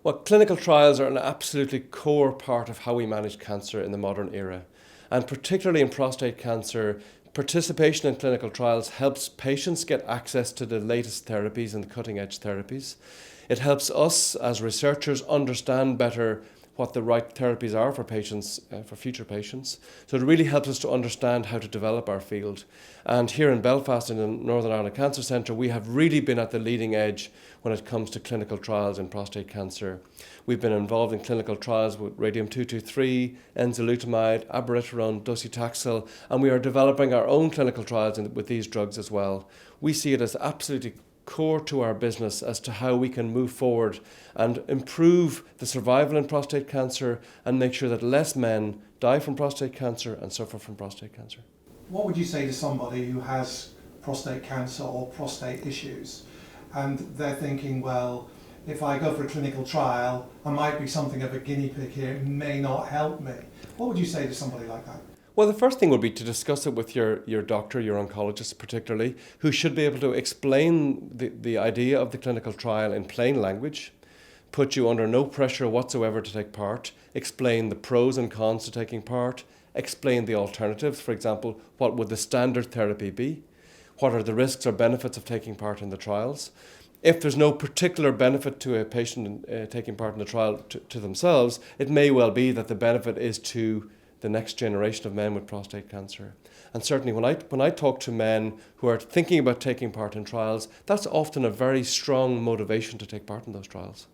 Well, clinical trials are an absolutely core part of how we manage cancer in the modern era. And particularly in prostate cancer, participation in clinical trials helps patients get access to the latest therapies and the cutting edge therapies. It helps us as researchers understand better what the right therapies are for patients, for future patients. So it really helps us to understand how to develop our field. And here in Belfast, in the Northern Ireland Cancer Centre, we have really been at the leading edge when it comes to clinical trials in prostate cancer. We've been involved in clinical trials with radium-223, enzalutamide, abiraterone, docetaxel, and we are developing our own clinical trials with these drugs as well. We see it as absolutely core to our business as to how we can move forward and improve the survival in prostate cancer and make sure that less men die from prostate cancer and suffer from prostate cancer. What would you say to somebody who has prostate cancer or prostate issues and they're thinking, well, if I go for a clinical trial, I might be something of a guinea pig here, it may not help me. What would you say to somebody like that? Well, the first thing would be to discuss it with your doctor, your oncologist particularly, who should be able to explain the idea of the clinical trial in plain language, put you under no pressure whatsoever to take part, explain the pros and cons to taking part, explain the alternatives. For example, what would the standard therapy be? What are the risks or benefits of taking part in the trials? If there's no particular benefit to a patient taking part in the trial to themselves, it may well be that the benefit is to the next generation of men with prostate cancer. And certainly when I talk to men who are thinking about taking part in trials, that's often a very strong motivation to take part in those trials.